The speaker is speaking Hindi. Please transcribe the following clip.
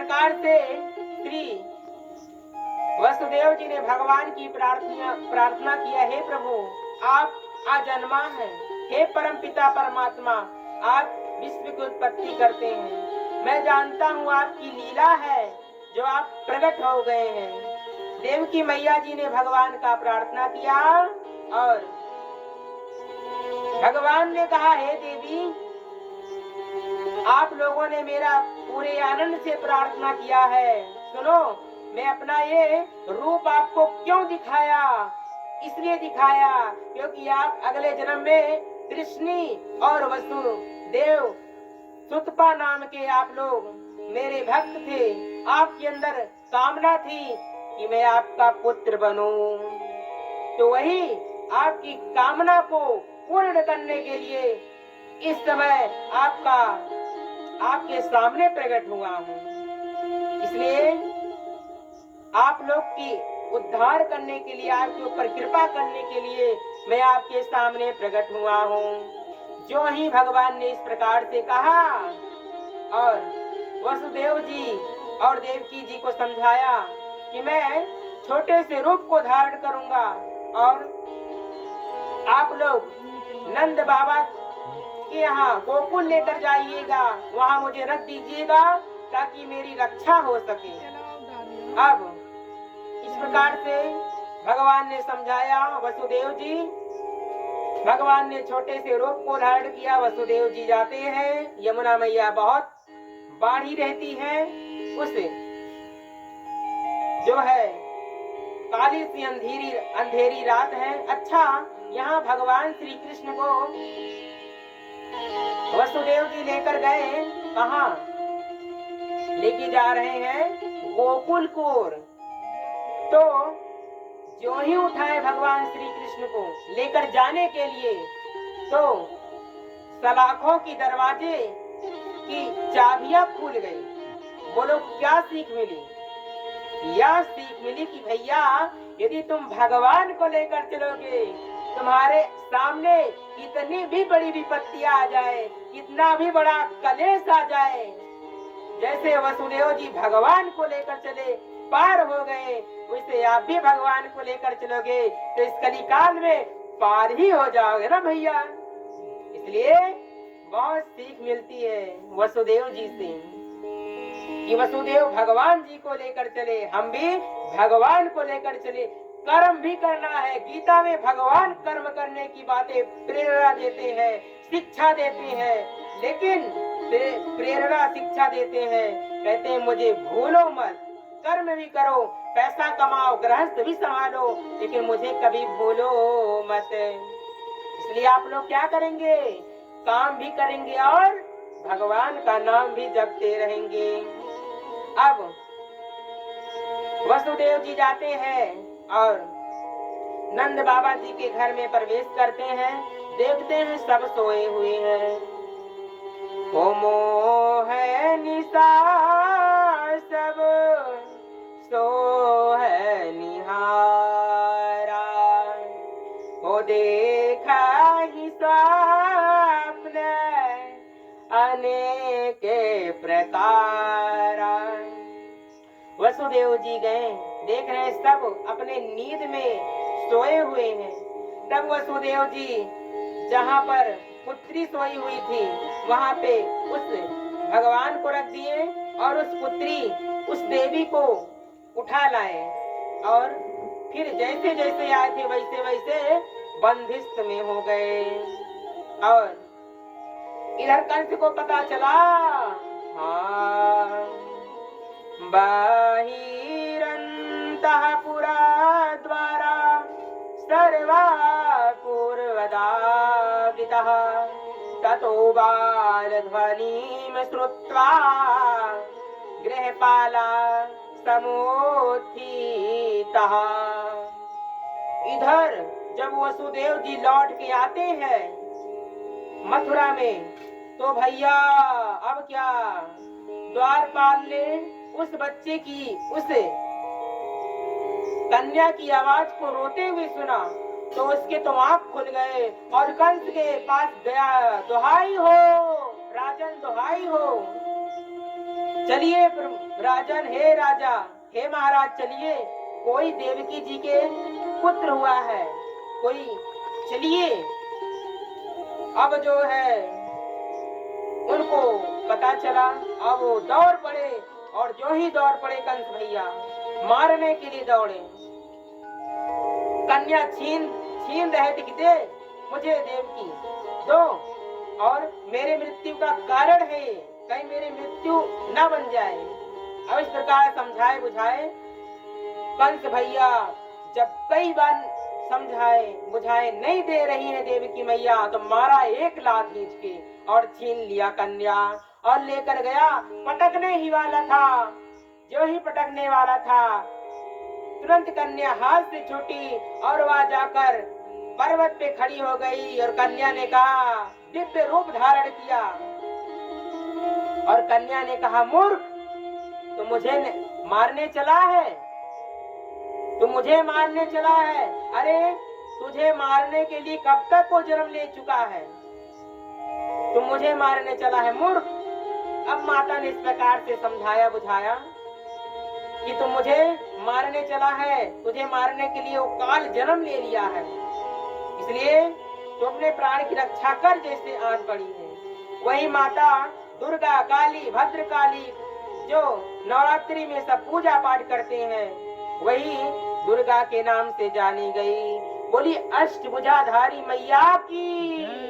प्रकार से श्री वसुदेव जी ने भगवान की प्रार्थना किया, हे प्रभु आप अजन्मा हैं, हे परम पिता परमात्मा आप विश्व की उत्पत्ति करते हैं। मैं जानता हूँ आपकी लीला है जो आप प्रकट हो गए हैं। देवकी मैया जी ने भगवान का प्रार्थना किया और भगवान ने कहा, हे देवी आप लोगों ने मेरा पूरे आनंद से प्रार्थना किया है। सुनो, मैं अपना ये रूप आपको क्यों दिखाया? इसलिए दिखाया क्योंकि आप अगले जन्म में कृष्णी और वसुदेव सुतपा नाम के आप लोग मेरे भक्त थे। आपके अंदर कामना थी कि मैं आपका पुत्र बनूं, तो वही आपकी कामना को पूर्ण करने के लिए इस समय आपके सामने प्रकट हुआ हूँ। इसलिए आप लोग की उद्धार करने के लिए, आपके ऊपर कृपा करने के लिए मैं आपके सामने प्रकट हुआ हूँ। जो ही भगवान ने इस प्रकार से कहा और वसुदेव जी और देवकी जी को समझाया कि मैं छोटे से रूप को धारण करूंगा और आप लोग नंद बाबा के यहाँ गोकुल लेकर जाइएगा, वहाँ मुझे रख दीजिएगा ताकि मेरी रक्षा हो सके। अब इस प्रकार से भगवान ने समझाया वसुदेव जी। भगवान ने छोटे से रूप को धारण किया। वसुदेव जी जाते हैं, यमुना मैया बहुत बाढ़ी रहती है, उसे जो है काली सी अंधेरी रात है। अच्छा, यहाँ भगवान श्री कृष्ण को वसुदेव जी लेकर गए, कहाँ लेके जा रहे हैं? गोकुल कोर। तो जो ही उठाए भगवान श्री कृष्ण को लेकर जाने के लिए, तो सलाखों की दरवाजे की चाबियां खुल गई। बोलो क्या सीख मिली? यह सीख मिली कि भैया यदि तुम भगवान को लेकर चलोगे, तुम्हारे सामने कितनी भी बड़ी विपत्तियां आ जाए, कितना भी बड़ा कलेश आ जाए, जैसे वसुदेव जी भगवान को लेकर चले पार हो गए, वैसे आप भी भगवान को लेकर चलोगे तो इस कलिकाल में पार ही हो जाओगे ना भैया। इसलिए बहुत सीख मिलती है वसुदेव जी से कि वसुदेव भगवान जी को लेकर चले, हम भी भगवान को लेकर चले। कर्म भी करना है। गीता में भगवान कर्म करने की बातें प्रेरणा देते हैं, शिक्षा देते हैं, लेकिन प्रेरणा शिक्षा देते हैं, कहते हैं मुझे भूलो मत, कर्म भी करो, पैसा कमाओ, गृहस्थ भी संभालो, लेकिन मुझे कभी भूलो मत। इसलिए आप लोग क्या करेंगे? काम भी करेंगे और भगवान का नाम भी जपते रहेंगे। अब वसुदेव जी जाते हैं और नंद बाबा जी के घर में प्रवेश करते हैं। देखते हैं सब सोए हुए हैं। होमो है निशा सब सो है निहारा, हो देखा ही स्वप्न अनेक प्रकार। वसुदेव जी गए, देख रहे सब अपने नींद में सोए हुए हैं। तब वसुदेव जी जहाँ पर पुत्री सोई हुई थी वहाँ पे उस भगवान को रख दिए और उस पुत्री उस देवी को उठा लाए और फिर जैसे जैसे आए थे वैसे वैसे बंदिस्त में हो गए। और इधर कंस को पता चला, हाँ बाहिरंतः पुरा द्वारा सर्वा पूर्वदावृतः, ततो बालध्वनिं श्रुत्वा गृहपाला समोत्थितः। इधर जब वसुदेव जी लौट के आते हैं मथुरा में, तो भैया अब क्या, द्वारपाल ने उस बच्चे की, उस कन्या की आवाज को रोते हुए सुना तो उसके तो आंख खुल गए और कंस के पास गया, दुहाई हो राजन, दुहाई हो, चलिए राजन, हे राजा, हे महाराज, चलिए, कोई देवकी जी के पुत्र हुआ है, कोई, चलिए। अब जो है उनको पता चला, अब वो दौड़ पड़े, और जो ही दौड़ पड़े कंस भैया मारने के लिए दौड़े। कन्या छीन रहे थे कि दे मुझे देवकी दो, और मेरे मृत्यु का कारण है, कहीं मेरी मृत्यु न बन जाए। अब इस प्रकार समझाए बुझाए कंस भैया जब कई बार समझाए बुझाए नहीं दे रही है देवकी मैया, तो मारा एक लात खींच के और छीन लिया कन्या और लेकर गया। पटकने ही वाला था, जो ही पटकने वाला था तुरंत कन्या हाथ से छूटी और वह जाकर पर्वत पे खड़ी हो गई, और कन्या ने कहा, दिव्य रूप धारण किया, और कन्या ने कहा, मूर्ख, तू मुझे मारने चला है, तू मुझे मारने चला है, अरे तुझे मारने के लिए कब तक को जन्म ले चुका है, तू मुझे मारने चला है मूर्ख। अब माता ने इस प्रकार से समझाया बुझाया कि तू मुझे मारने चला है, तुझे मारने के लिए वो काल जन्म ले लिया है, इसलिए तू अपने प्राण की रक्षा कर, जैसे आन पड़ी है। वही माता दुर्गा, काली, भद्रकाली जो नवरात्रि में सब पूजा पाठ करते हैं, वही दुर्गा के नाम से जानी गई। बोली अष्टभुजाधारी मैया की।